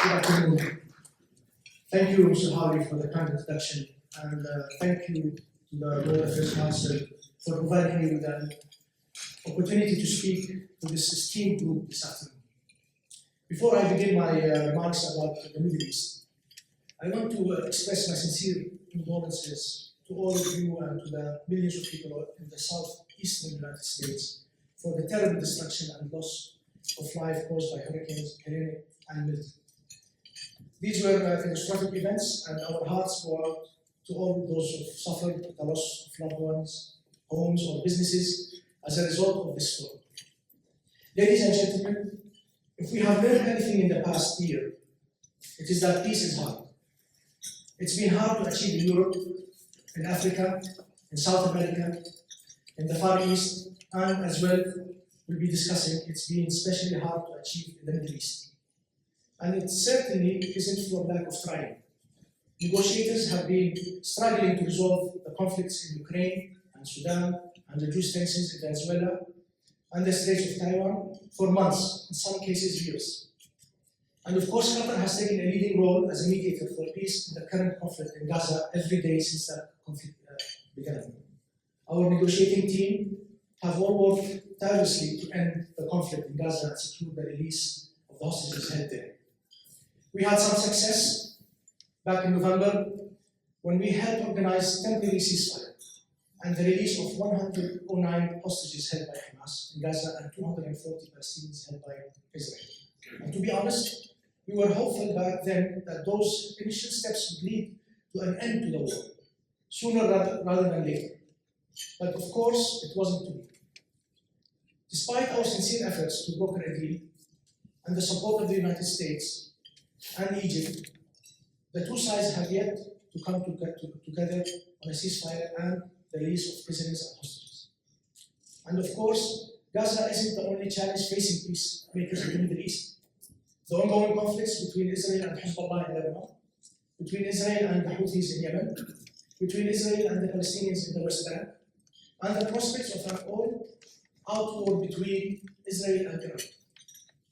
Good afternoon. Thank you, Mr. Harvey, for the kind introduction, and thank you to the World Affairs Council for providing me with an opportunity to speak to this esteemed group this afternoon. Before I begin my remarks about the Middle East, I want to express my sincere condolences to all of you and to the millions of people in the southeastern United States for the terrible destruction and loss of life caused by hurricanes Helene and Milton. These were catastrophic events, and our hearts go out to all those who suffered the loss of loved ones, homes, or businesses as a result of this storm. Ladies and gentlemen, if we have learned anything in the past year, it is that peace is hard. It's been hard to achieve in Europe, in Africa, in South America, in the Far East, and as well, we'll be discussing, it's been especially hard to achieve in the Middle East. And it certainly isn't for lack of trying. Negotiators have been struggling to resolve the conflicts in Ukraine and Sudan and reduce tensions in Venezuela and the Straits of Taiwan for months, in some cases years. And of course, Qatar has taken a leading role as a mediator for peace in the current conflict in Gaza every day since that conflict began. Our negotiating team have all worked tirelessly to end the conflict in Gaza and secure the release of the hostages held there. We had some success back in November when we helped organize temporary ceasefire and the release of 109 hostages held by Hamas in Gaza and 240 Palestinians held by Israel. And to be honest, we were hopeful back then that those initial steps would lead to an end to the war, sooner rather than later. But of course, it wasn't to be. Despite our sincere efforts to broker a deal and the support of the United States and Egypt, the two sides have yet to come together on a ceasefire and the release of prisoners and hostages. And of course, Gaza isn't the only challenge facing peacemakers in the Middle East. The ongoing conflicts between Israel and Hezbollah in Lebanon, between Israel and the Houthis in Yemen, between Israel and the Palestinians in the West Bank, and the prospects of an all-out war between Israel and Iran,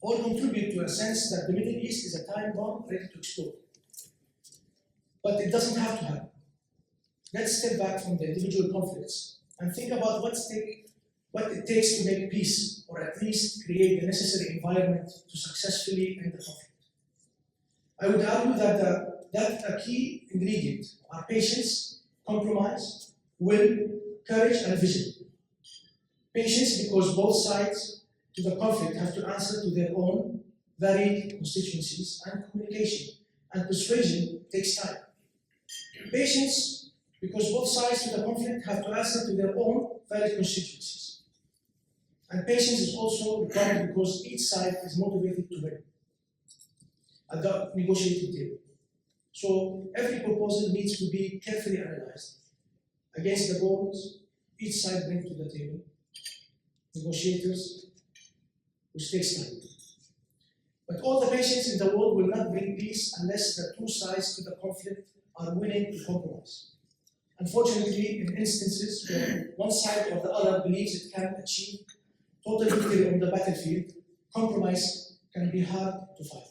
all contribute to a sense that the Middle East is a time bomb ready to explode. But it doesn't have to happen. Let's step back from the individual conflicts and think about what it takes to make peace, or at least create the necessary environment to successfully end the conflict. I would argue that a key ingredient are patience, compromise, will, courage, and vision. Patience because both sides to the conflict have to answer to their own varied constituencies, and communication and persuasion takes time. Patience because both sides to the conflict have to answer to their own varied constituencies. And patience is also required because each side is motivated to win at the negotiating table. So every proposal needs to be carefully analyzed against the goals each side brings to the table. Negotiators, which takes time. But all the patience in the world will not bring peace unless the two sides to the conflict are willing to compromise. Unfortunately, in instances where one side or the other believes it can achieve total victory on the battlefield, compromise can be hard to find.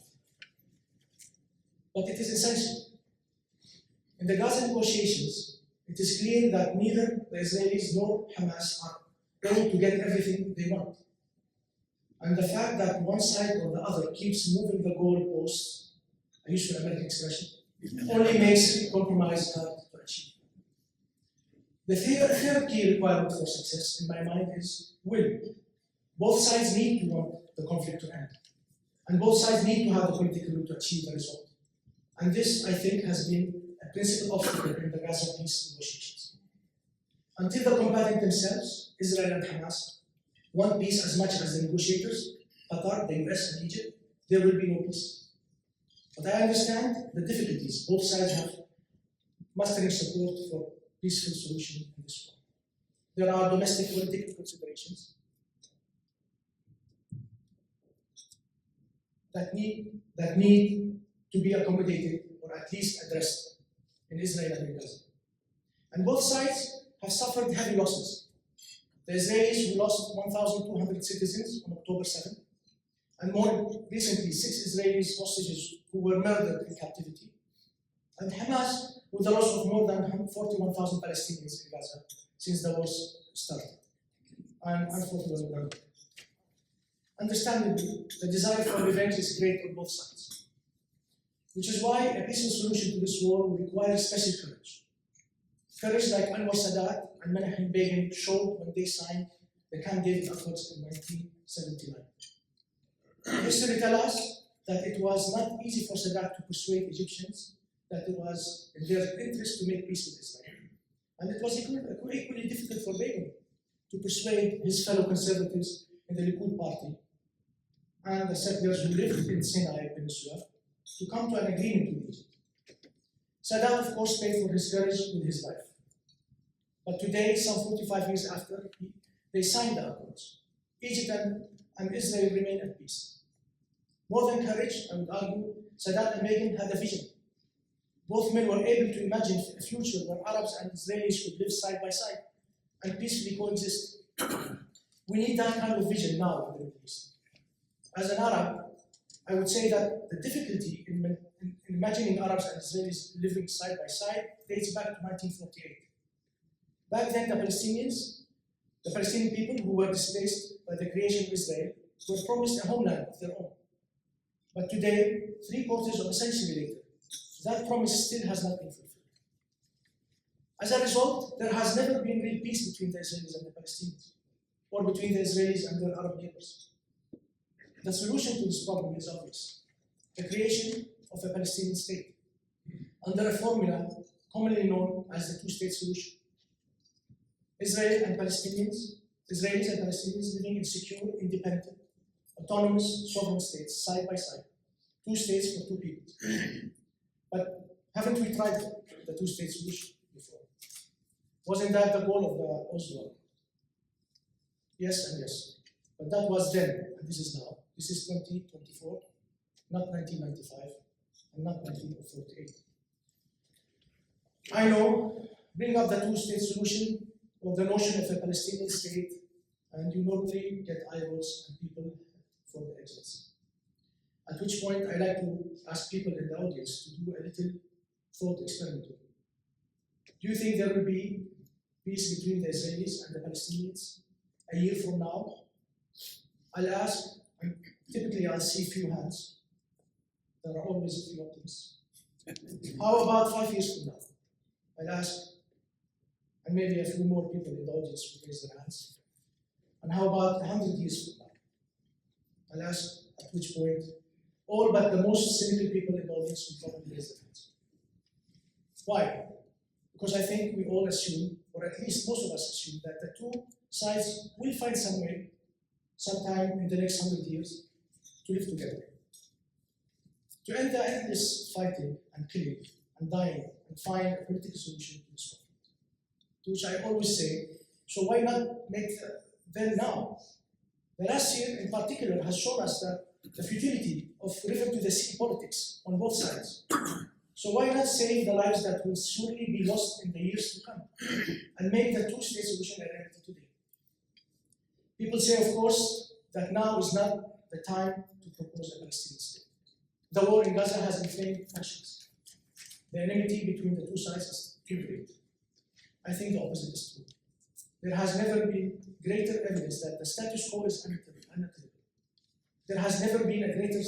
But it is essential. In the Gaza negotiations, it is clear that neither the Israelis nor Hamas are going to get everything they want. And the fact that one side or the other keeps moving the goalposts, a useful American expression, only makes compromise hard to achieve. The third key requirement for success, in my mind, is will. Both sides need to want the conflict to end. And both sides need to have the political will to achieve the result. And this, I think, has been a principal obstacle in the Gaza peace negotiations. Until the combatants themselves, Israel and Hamas, want peace as much as the negotiators, Qatar, the US, and Egypt, there will be no peace. But I understand the difficulties both sides have mustering support for peaceful solution in this war. There are domestic political considerations that need to be accommodated or at least addressed in Israel and in Gaza. And both sides have suffered heavy losses. The Israelis, who lost 1,200 citizens on October 7, and more recently 6 Israeli hostages who were murdered in captivity, and Hamas with the loss of more than 41,000 Palestinians in Gaza since the war started, and 41,000. Understandably, the desire for revenge is great on both sides, which is why a peaceful solution to this war will require special courage. Courage like Anwar Sadat and Menachem Begin showed when they signed the Camp David Accords in 1979. History tells us that it was not easy for Sadat to persuade Egyptians that it was in their interest to make peace with Israel. And it was equally difficult for Begin to persuade his fellow conservatives in the Likud party and the settlers who lived in Sinai Peninsula to come to an agreement with Egypt. Sadat, of course, paid for his courage with his life. But today, some 45 years after, they signed the accords. Egypt and Israel remain at peace. More than courage, I would argue, Sadat and Begin had a vision. Both men were able to imagine a future where Arabs and Israelis could live side by side and peacefully coexist. We need that kind of vision now in the Middle East. As an Arab, I would say that the difficulty in imagining Arabs and Israelis living side by side dates back to 1948. Back then, the Palestinian people who were displaced by the creation of Israel were promised a homeland of their own. But today, 3/4 of a century later, that promise still has not been fulfilled. As a result, there has never been real peace between the Israelis and the Palestinians, or between the Israelis and their Arab neighbors. The solution to this problem is obvious: the creation of a Palestinian state, under a formula commonly known as the two-state solution. Israelis and Palestinians living in secure, independent, autonomous, sovereign states, side by side. 2 states for 2 peoples. But haven't we tried the two-state solution before? Wasn't that the goal of the Oslo? Yes and yes. But that was then, and this is now. This is 2024, not 1995, and not 1948. I know, bring up the two-state solution or the notion of a Palestinian state, and you normally get eye rolls and people for the exits. At which point I like to ask people in the audience to do a little thought experiment. Do you think there will be peace between the Israelis and the Palestinians a year from now? I'll ask, and typically I'll see few hands. There are always a few optimists. How about 5 years from now? I'll ask, and maybe a few more people in the audience will raise their hands. And how about 100 years from now? I'll ask at which point all but the most cynical people in the audience will probably raise their hands. Why? Because I think we all assume, or at least most of us assume, that the two sides will find some way, sometime in the next 100 years, to live together. To end the endless fighting and killing and dying and find a political solution to this conflict. To which I always say, so why not make them now? The last year in particular has shown us that the futility of river to the sea politics on both sides. So why not save the lives that will surely be lost in the years to come and make the two-state solution a reality today? People say, of course, that now is not the time to propose a Palestinian state. The war in Gaza has inflamed passions. The enmity between the two sides is too great. I think the opposite is true. There has never been greater evidence that the status quo is untenable. There has never been a greater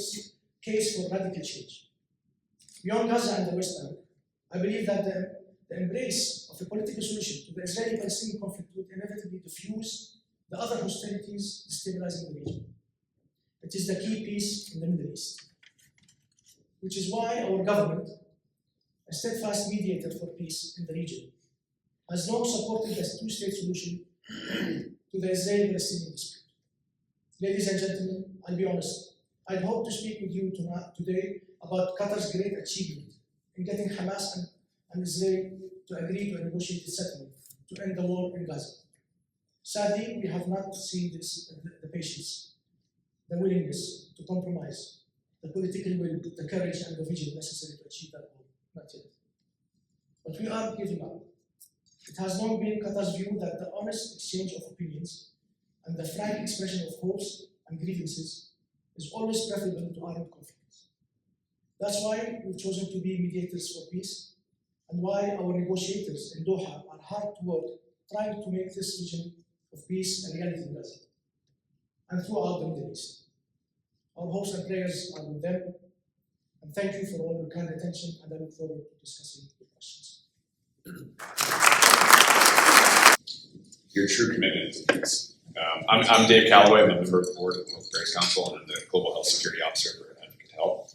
case for radical change. Beyond Gaza and the West Bank, I believe that the embrace of a political solution to the Israeli-Palestinian conflict would inevitably diffuse the other hostilities destabilizing the region. It is the key piece in the Middle East, which is why our government, a steadfast mediator for peace in the region, has long supported the two-state solution to the Israeli-Palestinian dispute. Ladies and gentlemen, I'll be honest, I'd hope to speak with you today about Qatar's great achievement in getting Hamas and Israel to agree to a negotiated settlement to end the war in Gaza. Sadly, we have not seen the patience, the willingness to compromise, the political will, the courage and the vision necessary to achieve that goal. Not yet. But we aren't giving up. It has long been Qatar's view that the honest exchange of opinions and the frank expression of hopes and grievances is always preferable to armed conflicts. That's why we've chosen to be mediators for peace, and why our negotiators in Doha are hard at work trying to make this vision of peace a reality in Gaza and throughout the Middle East. Our hopes and prayers are with them, and thank you for all your kind attention, and I look forward to discussing your questions. Your true commitment to peace. I'm Dave Calloway. I'm a member of the board of the World Affairs Council, and I'm the Global Health Security Officer for Advocate Health.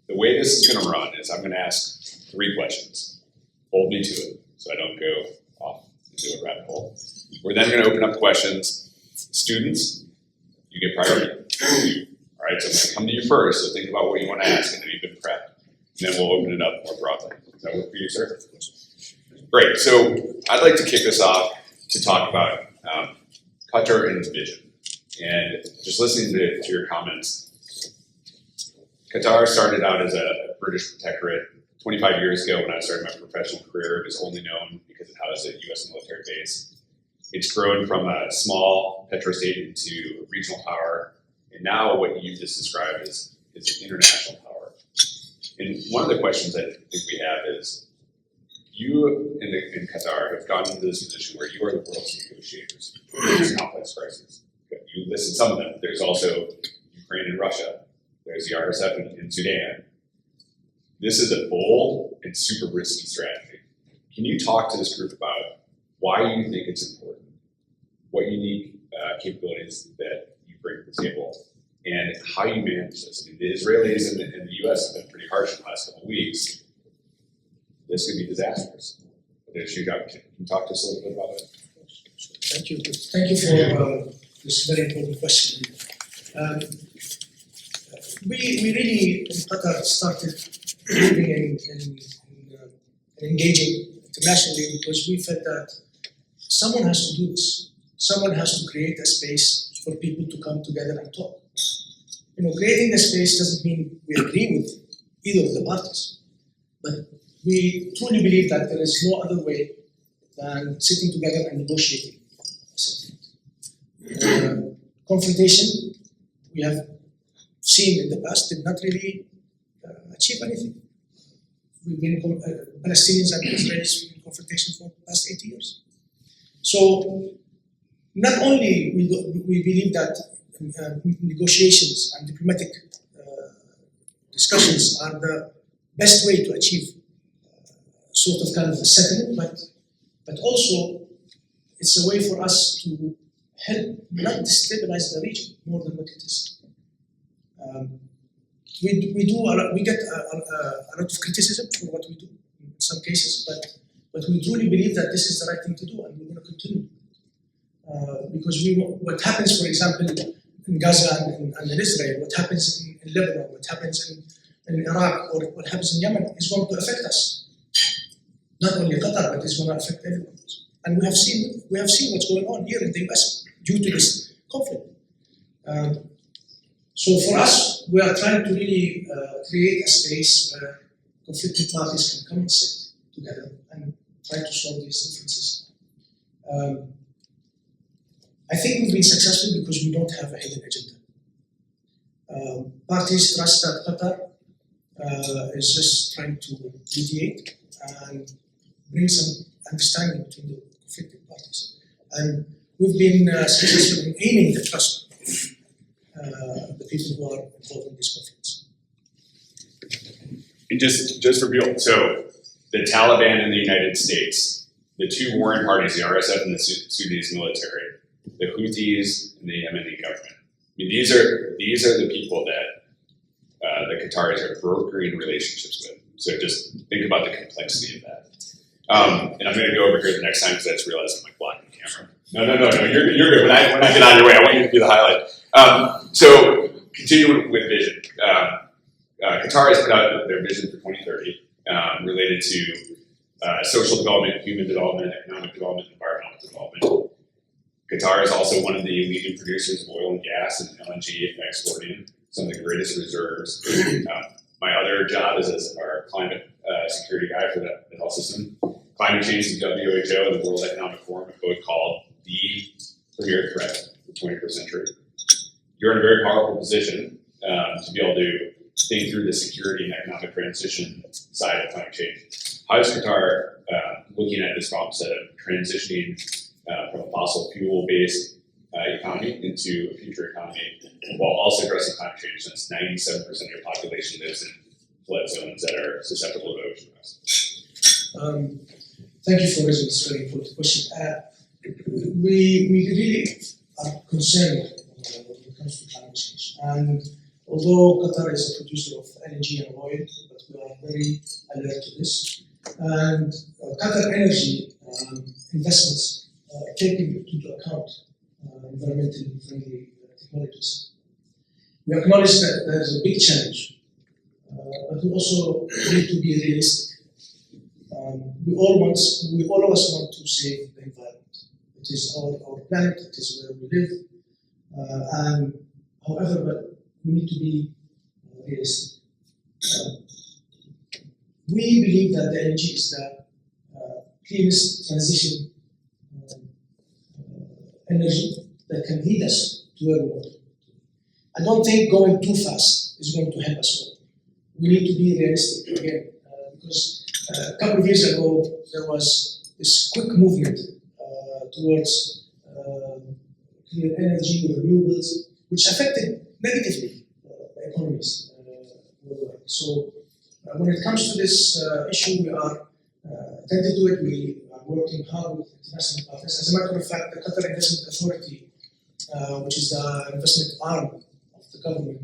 The way this is going to run is I'm going to ask 3 questions. Hold me to it so I don't go off into a rabbit hole. We're then going to open up questions. Students, you get priority. All right, so I'm going to come to you first, so think about what you want to ask and then you've been prepped. And then we'll open it up more broadly. Does that work for you, sir? Great, so I'd like to kick this off to talk about Qatar and its vision. And just listening to your comments, Qatar started out as a British protectorate. 25 years ago, when I started my professional career, it was only known because it housed a U.S. military base. It's grown from a small petrostate into a regional power, and now what you just described is an international power. And one of the questions I think we have is, you in Qatar have gotten into this position where you are the world's negotiators for these complex crises. You listed some of them. There's also Ukraine and Russia. There's the RSF in Sudan. This is a bold and super risky strategy. Can you talk to this group about why you think it's important, what unique capabilities that you bring to the table, and how you manage this? I mean, the Israelis and the US have been pretty harsh in the last couple of weeks. This could be disastrous. Can you talk to us a little bit about it? Thank you. Thank you for this very important question. We really, in Qatar, started believing in engaging internationally because we felt that someone has to do this. Someone has to create a space for people to come together and talk. Creating a space doesn't mean we agree with either of the parties, but we truly believe that there is no other way than sitting together and negotiating. Confrontation, we have seen in the past, did not really achieve anything. We've been Palestinians and Israelis in confrontation for the past 80 years. So not only we believe that negotiations and diplomatic discussions are the best way to achieve sort of kind of a settlement, but also it's a way for us to help not destabilize the region more than what it is. We get a lot of criticism for what we do in some cases, but we truly believe that this is the right thing to do, and we're going to continue. Because what happens, for example, in Gaza and in Israel, what happens in Lebanon, what happens in Iraq, or what happens in Yemen is going to affect us. Not only Qatar, but it's going to affect everyone. And we have seen what's going on here in the US due to this conflict. So for us, we are trying to really create a space where conflicted parties can come and sit together and try to solve these differences. I think we've been successful because we don't have a hidden agenda. Parties trust that Qatar is just trying to mediate and bring some understanding between the conflicted parties. And we've been successful in gaining the trust of the people who are involved in these conflicts. And just for people, so the Taliban in the United States, the two warring parties, the RSF and the Sudanese military, the Houthis and the Yemeni government. I mean, these are the people that the Qataris are brokering relationships with. So just think about the complexity of that. And I'm going to go over here the next time because I just realized I'm like blocking the camera. No, you're good. When I get out of your way, I want you to be the highlight. So continuing with vision. Qatar has put out their vision for 2030 related to social development, human development, economic development, environmental development. Qatar is also one of the leading producers of oil and gas and LNG exporting some of the greatest reserves. My other job is as our climate security guy for the health system. Climate change, the WHO and the World Economic Forum have both called the premier threat of the 21st century. you're in a very powerful position to be able to think through the security and economic transition side of climate change. How is Qatar looking at this problem set of transitioning from a fossil fuel-based economy into a future economy while also addressing climate change, since 97% of your population lives in flood zones that are susceptible to ocean rise? Thank you for raising this very important question. We really are concerned when it comes to climate change. And although Qatar is a producer of energy and oil, but we are very alert to this. And Qatar energy investments taking into account environmentally friendly technologies. We acknowledge that there is a big challenge, but we also need to be realistic. We all of us want to save the environment. It is our planet, it is where we live. However, but we need to be realistic. We believe that the energy is the cleanest transition energy that can lead us to where we want to go. I don't think going too fast is going to help us all. We need to be realistic again, because a couple of years ago there was this quick movement towards clean energy, renewables, which affected negatively the economies worldwide. So when it comes to this issue, we are attentive to it. We are working hard with international partners. As a matter of fact, the Qatar Investment Authority, which is the investment arm of the government,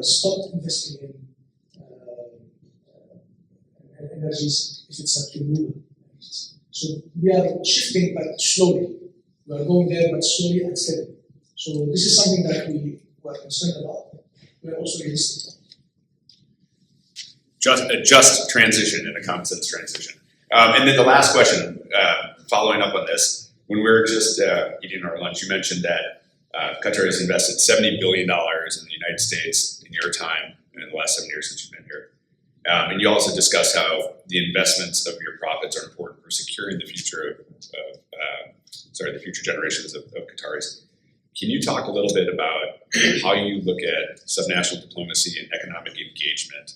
stopped investing in energies if it's not renewable energies. So we are shifting, but slowly. We are going there, but slowly and steadily. So this is something that we are concerned about. We are also realistic. A just transition and a common sense transition. And then the last question, following up on this, when we were just eating our lunch, you mentioned that Qatar has invested $70 billion in the United States in your time in the last 7 years since you've been here. And you also discussed how the investments of your profits are important for securing the future the future generations of Qataris. Can you talk a little bit about how you look at subnational diplomacy and economic engagement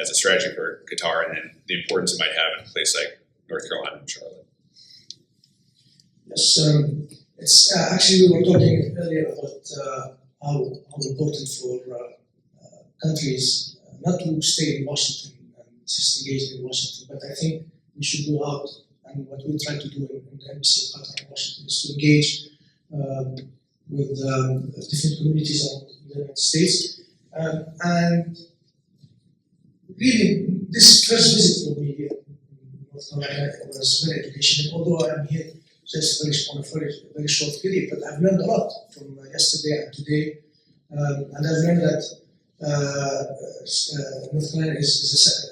as a strategy for Qatar, and then the importance it might have in a place like North Carolina and Charlotte? Yes, it's actually we were talking earlier about how important for countries not to stay in Washington and just engage in Washington, but I think we should go out, and what we try to do in the Embassy of Qatar in Washington is to engage with different communities around the United States. And really, this first visit for me here in North Carolina was very educational, although I'm here just on a very short period, but I've learned a lot from yesterday and today. And I've learned that North Carolina is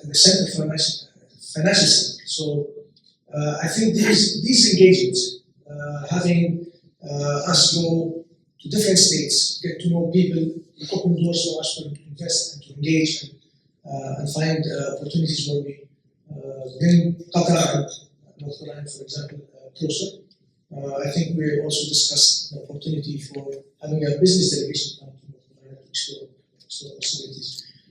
the center for financial center. So I think these engagements, having us go to different states, get to know people, open doors for us to invest and to engage and find opportunities where we bring Qatar and North Carolina, for example, closer. I think we also discussed the opportunity for having a business delegation come to North Carolina to explore possibilities.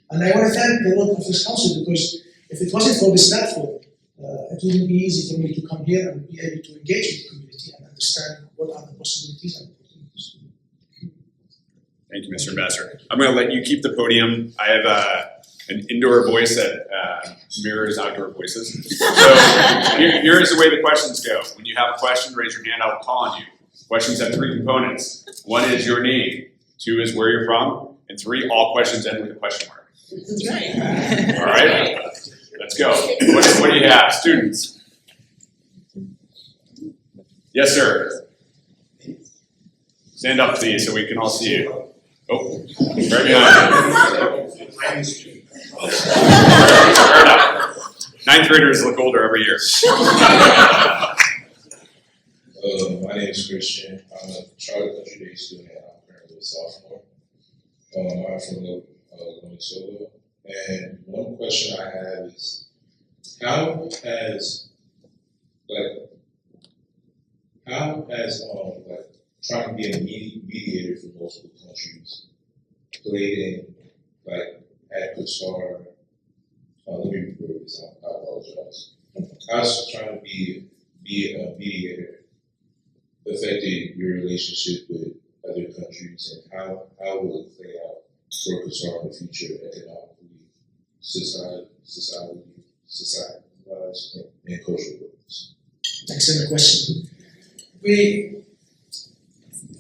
And I want to thank the World Conference Council, because if it wasn't for this platform, it wouldn't be easy for me to come here and be able to engage with the community and understand what are the possibilities and opportunities. Thank you, Mr. Ambassador. I'm going to let you keep the podium. I have an indoor voice that mirrors outdoor voices. So here's the way the questions go. When you have a question, raise your hand, I'll call on you. Questions have three components. One is your name, two is where you're from, and three, all questions end with a question mark. All right, let's go. What do you have? Students? Yes, sir. Stand up, please, so we can all see you. Oh, right behind you. Fair enough. Ninth graders look older every year. My name is Christian. I'm a Charlotte Country Day student, and I'm currently a sophomore. I'm from Minnesota. And one question I have is, how has trying to be a mediator for multiple countries, played in, like, at Qatar. Let me reword this, I apologize. Us trying to be a mediator affected your relationship with other countries, and how will it play out for Qatar in the future economically, society-wise, and cultural purpose? Excellent question.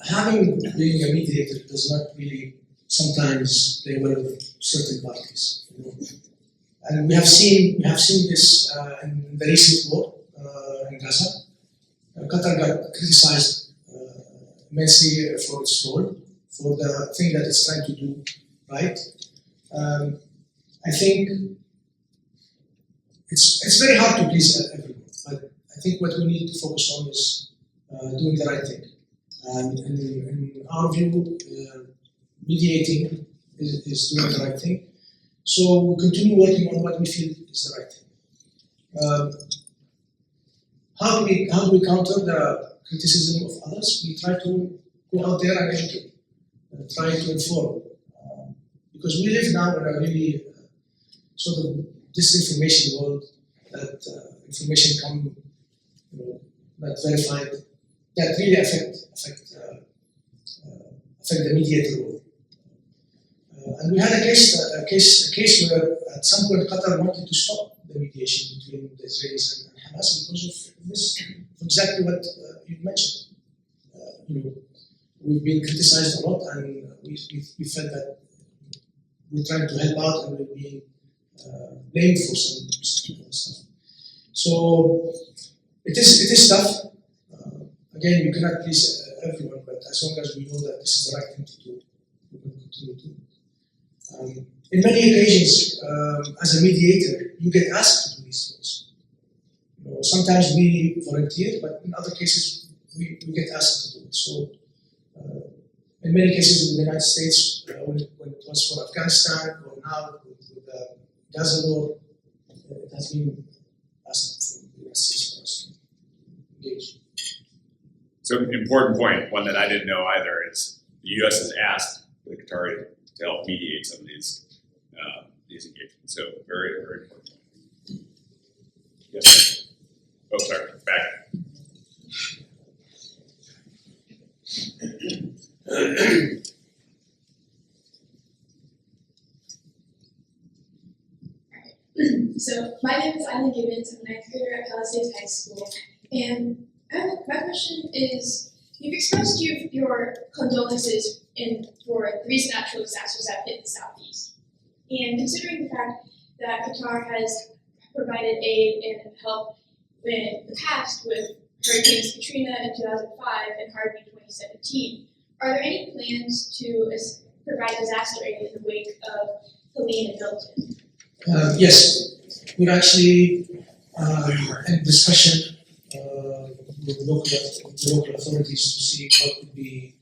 Having being a mediator does not really sometimes play well with certain parties. You know? And we have seen this in the recent war in Gaza. Qatar got criticized immensely for its role, for the thing that it's trying to do right. I think it's very hard to please everyone, but I think what we need to focus on is doing the right thing. In our view, mediating is doing the right thing. So we continue working on what we feel is the right thing. How do we counter the criticism of others? We try to go out there and educate, try to inform, because we live now in a really sort of disinformation world. That information come, not verified, that really affect the mediator role. And we had a case where at some point Qatar wanted to stop the mediation between the Israelis and Hamas because of this, for exactly what you mentioned. We've been criticized a lot, and we felt that we're trying to help out, and we're being blamed for some stuff. So it is tough. Again, you cannot please everyone, but as long as we know that this is the right thing to do, we will continue to do it. In many occasions, as a mediator, you get asked to do these things. Sometimes we volunteer, but in other cases, we get asked to do it. So, in many cases in the United States, when it was for Afghanistan, or now with the Gaza war, it has been asked from the United States for us to engage. So, an important point, one that I didn't know either, is the U.S. has asked the Qatari to help mediate some of these engagements. So, very, very important. Yes, sir. Oh, sorry, back. So my name is Isla Gibbons. I'm a ninth grader at Palisades High School. And my question is, you've expressed your condolences for the recent natural disasters that hit the Southeast. And considering the fact that Qatar has provided aid and help in the past with Hurricanes Katrina in 2005 and Harvey in 2017, are there any plans to provide disaster aid in the wake of Helene and Milton? Yes, we're actually in discussion with the local authorities to see what could be,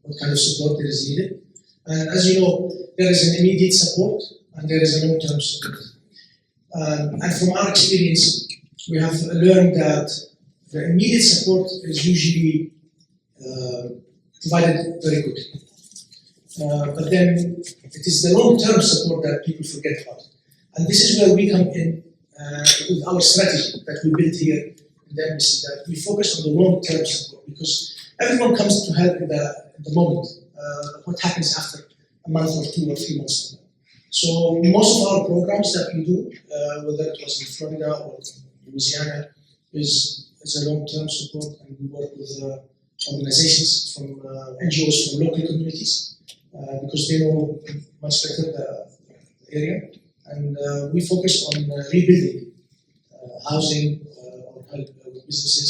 what kind of support there is needed. And as you know, there is an immediate support and there is a long-term support. And from our experience, we have learned that the immediate support is usually provided very quickly. But then it is the long-term support that people forget about. And this is where we come in with our strategy that we built here in the embassy, that we focus on the long-term support, because everyone comes to help in the moment. What happens after a month or 2 or 3 months from now. So most of our programs that we do, whether it was in Florida or in Louisiana, is a long-term support, and we work with organizations from NGOs from local communities because they know much better the area, and we focus on rebuilding housing or help with businesses.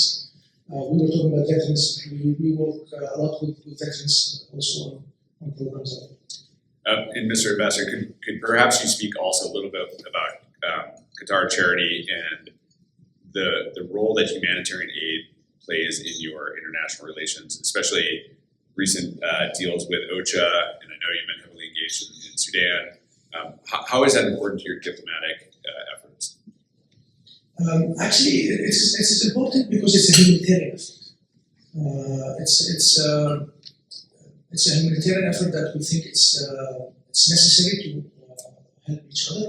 We were talking about veterans. We work a lot with veterans also on programs like that. And Mr. Ambassador, could perhaps you speak also a little bit about Qatar Charity and the role that humanitarian aid plays in your international relations, especially recent deals with OCHA, and I know you've been heavily engaged in Sudan. How is that important to your diplomatic efforts? Actually, it's important because it's a humanitarian effort. It's a humanitarian effort that we think it's necessary to help each other.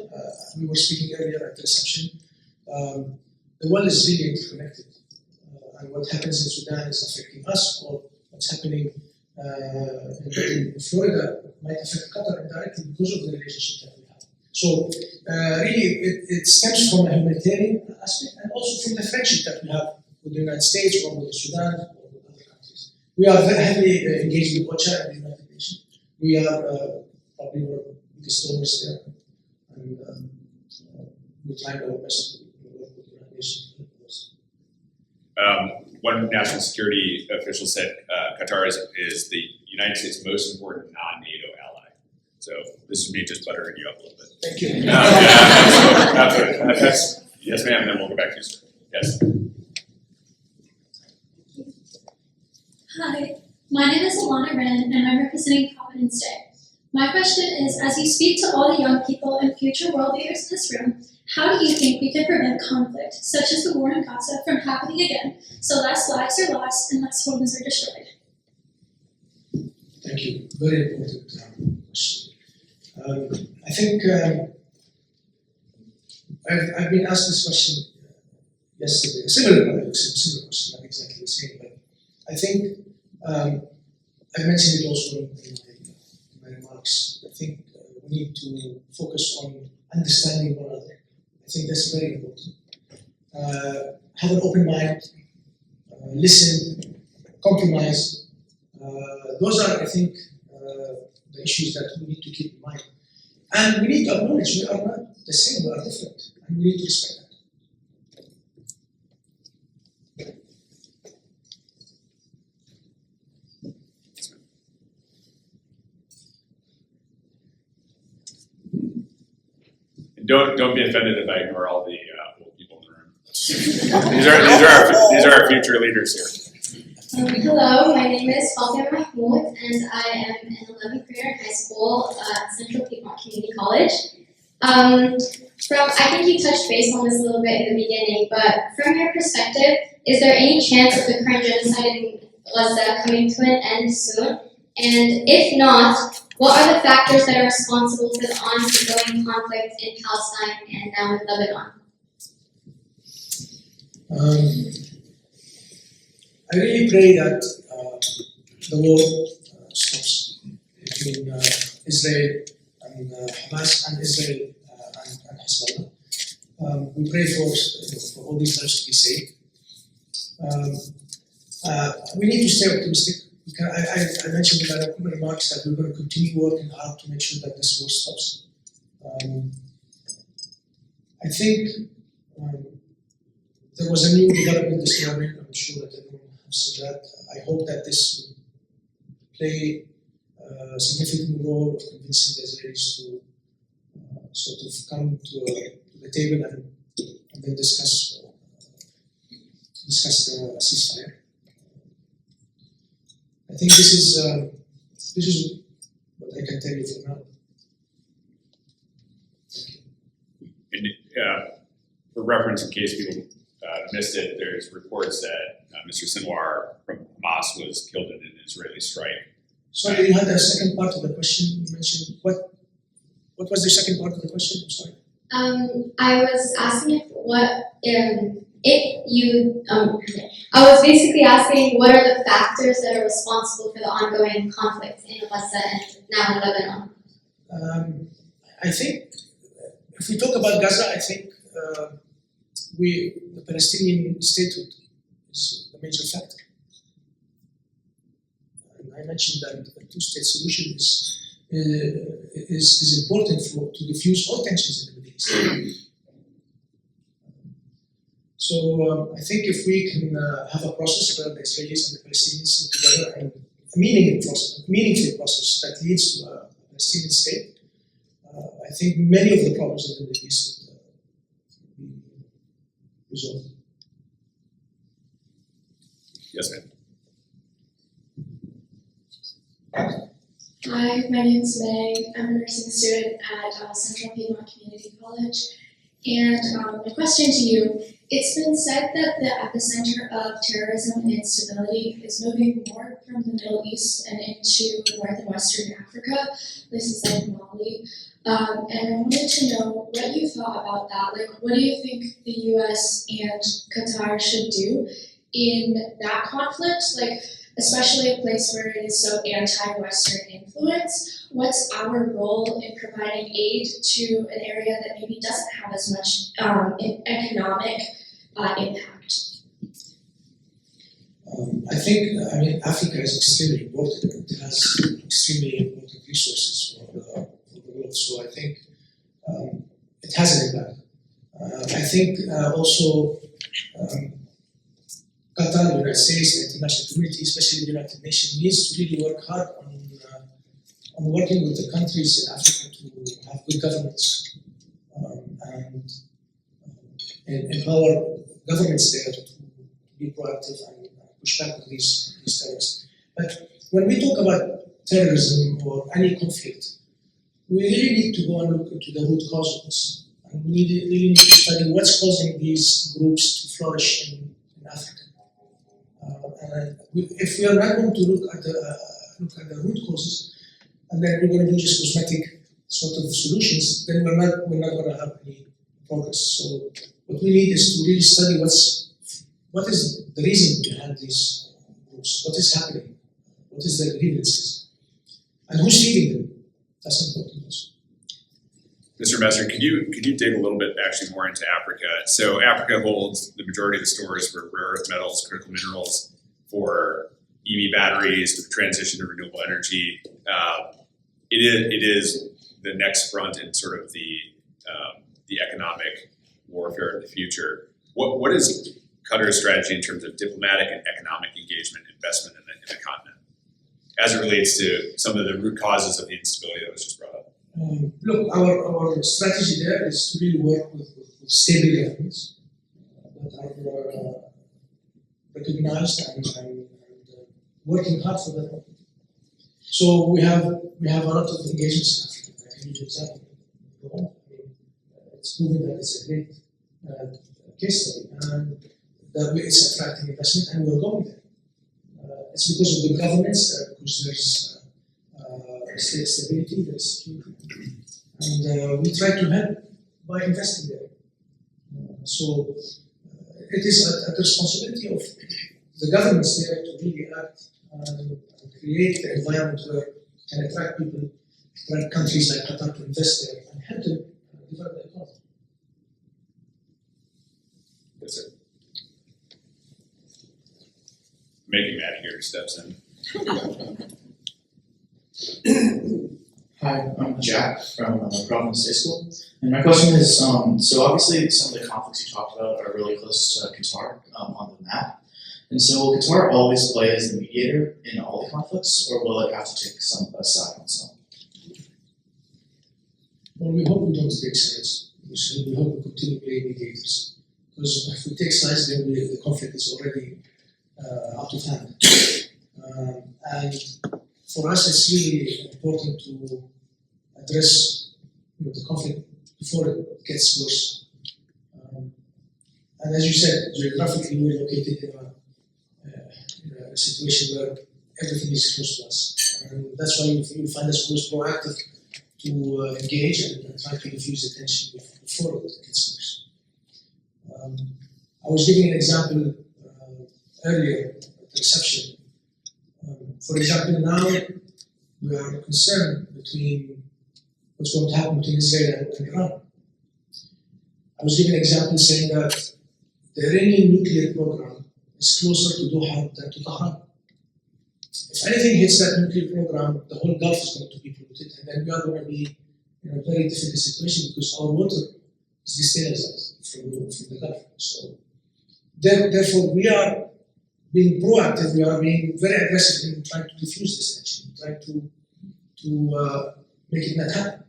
We were speaking earlier at the reception. The world is really interconnected, and what happens in Sudan is affecting us, or what's happening in Florida might affect Qatar indirectly because of the relationship that we have. So really, it stems from a humanitarian aspect and also from the friendship that we have with the United States or with Sudan or with other countries. We are very heavily engaged with OCHA and the United Nations. We are probably one of the biggest donors there, and we try our best to work with the United Nations. One national security official said Qatar is the United States' most important non-NATO ally. So this is me just buttering you up a little bit. Thank you. Yes, ma'am, and then we'll go back to you, sir. Yes. Hi, my name is Alana Wren, and I'm representing Providence Day. My question is, as you speak to all the young people and future world leaders in this room, how do you think we can prevent conflict, such as the war in Gaza, from happening again, so less lives are lost and less homes are destroyed? Thank you. Very important question. I think I've been asked this question yesterday, a similar question, not exactly the same, but I think I mentioned it also in my remarks. I think we need to focus on understanding one another. I think that's very important. Have an open mind, listen, compromise. Those are, I think, the issues that we need to keep in mind. And we need to acknowledge we are not the same, we are different, and we need to respect that. Don't be offended if I ignore all the old people in the room. these are our future leaders here. Hello, my name is Sheikh Meshal, and I am in 11th grade in high school at Central Piedmont Community College. I think you touched base on this a little bit in the beginning, but from your perspective, is there any chance of the current genocide in Gaza coming to an end soon? And if not, what are the factors that are responsible for the ongoing conflict in Palestine and now in Lebanon? I really pray that the war stops between Israel and Hamas and Israel and Hezbollah. We pray for all these lives to be saved. We need to stay optimistic. I mentioned in my remarks that we're going to continue working hard to make sure that this war stops. I think there was a new development this morning. I'm sure that everyone has seen that. I hope that this will play a significant role of convincing the Israelis to sort of come to the table and then discuss the ceasefire. I think this is what I can tell you for now. Thank you. And, for reference, in case people missed it, there's reports that Mr. Sinwar from Hamas was killed in an Israeli strike. Sorry, you had a second part of the question. You mentioned what was the second part of the question? I'm sorry. I was asking I was basically asking what are the factors that are responsible for the ongoing conflict in Gaza and now in Lebanon? I think if we talk about Gaza, I think the Palestinian statehood is the major factor. And I mentioned that the two-state solution is important to diffuse all tensions in the Middle East. So I think if we can have a process where the Israelis and the Palestinians sit together and a meaningful process that leads to a Palestinian state, I think many of the problems in the Middle East would be resolved. Yes, ma'am. Hi, my name is May. I'm a nursing student at Central Piedmont Community College. And my question to you, it's been said that the epicenter of terrorism and instability is moving more from the Middle East and into North and Western Africa, places like Mali. And I wanted to know what you thought about that. Like, what do you think the US and Qatar should do in that conflict? Like, especially a place where it is so anti-Western influence. What's our role in providing aid to an area that maybe doesn't have as much economic impact? I think, Africa is extremely important. It has extremely important resources for the world. So I think it has an impact. I think also Qatar, the United States, the international community, especially the United Nations, needs to really work hard on working with the countries in Africa to have good governance and empower governments there to be proactive and push back on these terrorists. But when we talk about terrorism or any conflict, we really need to go and look into the root cause of this. And we really need to study what's causing these groups to flourish in Africa. If we are not going to look at the root causes, and then we're going to do just cosmetic sort of solutions, then we're not going to have any progress. So what we need is to really study what is the reason behind these groups, what is happening, what is their grievances, and who's feeding them. That's important also. Mr. Messer, could you dig a little bit actually more into Africa? So Africa holds the majority of the stores for rare earth metals, critical minerals, for EV batteries, the transition to renewable energy. It is the next front in sort of the economic warfare of the future. What is Qatar's strategy in terms of diplomatic and economic engagement, investment in the continent, as it relates to some of the root causes of the instability that was just brought up? Look, our strategy there is to really work with stable governments that are recognized and working hard for them. So we have a lot of engagements in Africa. I can give you an example. It's proven that it's a great case study, and that it's attracting investment, and we're going there. It's because of the governments, because there's state stability, there's security, and we try to help by investing there. So it is a responsibility of the governments there to really act and create the environment where it can attract people, attract countries like Qatar to invest there and help them develop the economy. Yes, sir. Making Matt here steps in. Hi, I'm Jack from Providence State School, and my question is, so obviously some of the conflicts you talked about are really close to Qatar on the map, and so will Qatar always play as the mediator in all the conflicts, or will it have to take some side on some? Well, we hope we don't take sides. We hope we continue playing mediators, because if we take sides, then the conflict is already out of hand. And for us, it's really important to address the conflict before it gets worse. And as you said, geographically, we're located in a situation where everything is close to us. And that's why you find us always proactive to engage and try to diffuse the tension before it gets worse. I was giving an example earlier at the reception. For example, now we are concerned between what's going to happen between Israel and Iran. I was giving an example saying that the Iranian nuclear program is closer to Doha than to Tehran. If anything hits that nuclear program, the whole Gulf is going to be polluted, and then we are going to be in a very difficult situation because our water is destabilized from the Gulf. So, therefore, we are being proactive, we are being very aggressive in trying to diffuse this tension, trying to make it not happen.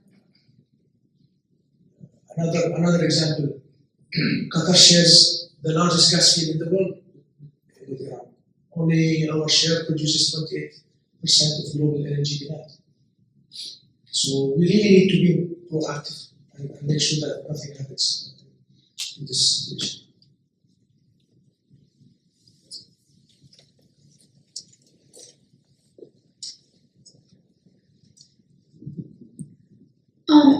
Another example, Qatar shares the largest gas field in the world with Iran. Only our share produces 28% of global energy demand. So we really need to be proactive and make sure that nothing happens in this situation.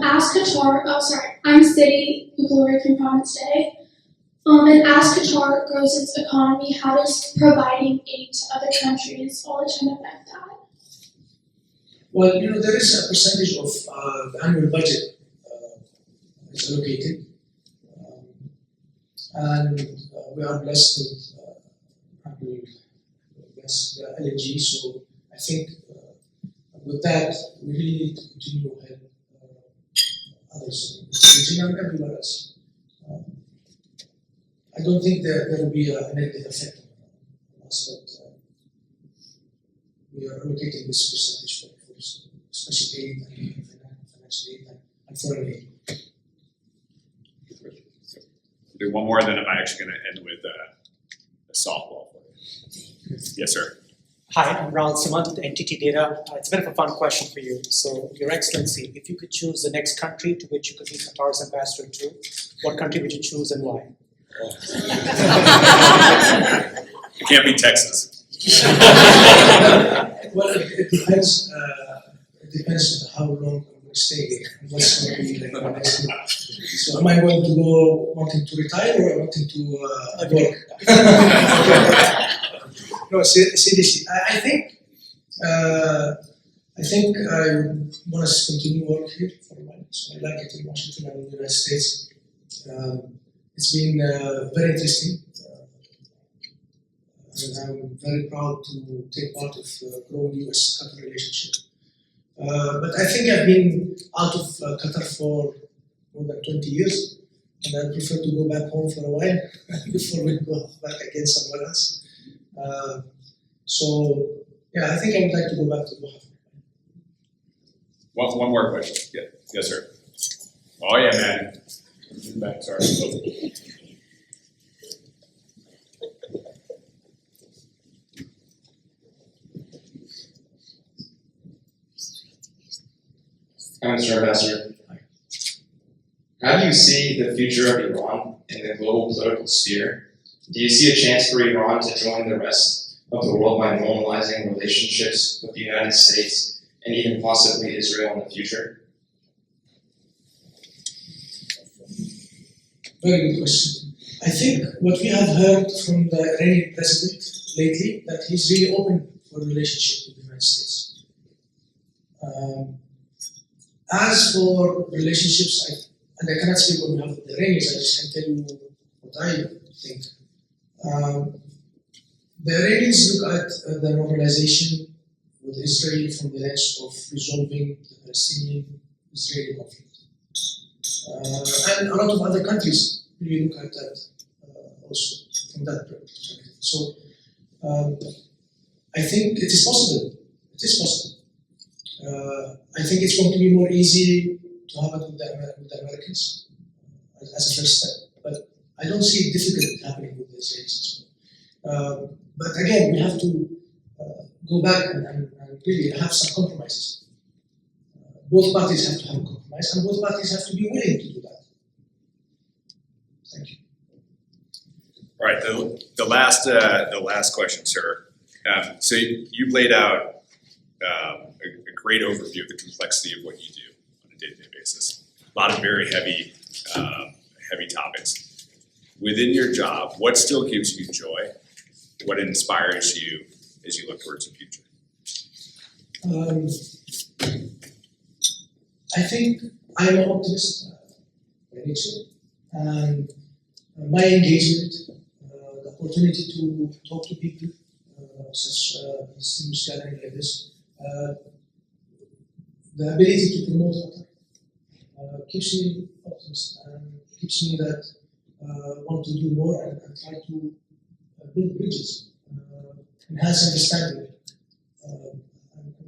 As Qatar, I'm City Glory from Province Day. And as Qatar grows its economy, how does providing aid to other countries all the time affect that? Well, there is a percentage of the annual budget is allocated, and we are blessed with LNG. So I think with that, we really need to continue to help others in the region and everywhere else. I don't think there will be a negative effect on us, but we are allocating this percentage for special aid and financial aid and foreign aid. Do one more, then I'm actually going to end with a softball for you. Yes, sir. Hi, I'm Rahul Samant with NTT Data. It's a bit of a fun question for you. So, Your Excellency, if you could choose the next country to which you could be Qatar's ambassador to, what country would you choose and why? It can't be Texas. Well, it depends. It depends on how long I'm going to stay here and what's going to be like my next move. So, am I going to go wanting to retire or wanting to work? No, seriously. I think I want to continue work here for a while. So I like it in Washington and in the United States. It's been very interesting, and I'm very proud to take part of growing U.S.-Qatar relationship. But I think I've been out of Qatar for more than 20 years, and I prefer to go back home for a while before we go back again somewhere else. So, yeah, I think I would like to go back to Doha. One more question. Yeah. Yes, sir. Oh, yeah, man. Back, sorry. Hi, Mr. Ambassador. How do you see the future of Iran in the global political sphere? Do you see a chance for Iran to join the rest of the world by normalizing relationships with the United States and even possibly Israel in the future? Very good question. I think what we have heard from the Iranian president lately, that he's really open for a relationship with the United States. As for relationships, and I cannot speak on behalf of the Iranians, I just can tell you what I think. The Iranians look at the normalization with Israel from the lens of resolving the Palestinian-Israeli conflict. And a lot of other countries really look at that also from that perspective. So I think it is possible. It is possible. I think it's going to be more easy to have it with the Americans as a first step, but I don't see it difficult happening with the Israelis as well. But again, we have to go back and really have some compromises. Both parties have to have a compromise, and both parties have to be willing to do that. Thank you. All right, the last question, sir. So you laid out a great overview of the complexity of what you do on a day-to-day basis. A lot of very heavy topics. Within your job, what still gives you joy? What inspires you as you look towards the future? I think I'm an optimist by nature, and my engagement, the opportunity to talk to people, such distinguished gathering like this, the ability to promote Qatar keeps me optimist and keeps me that want to do more and try to build bridges, enhance understanding, and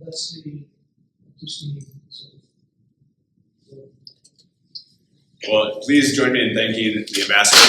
that's really keeps me. Well, please join me in thanking the ambassador.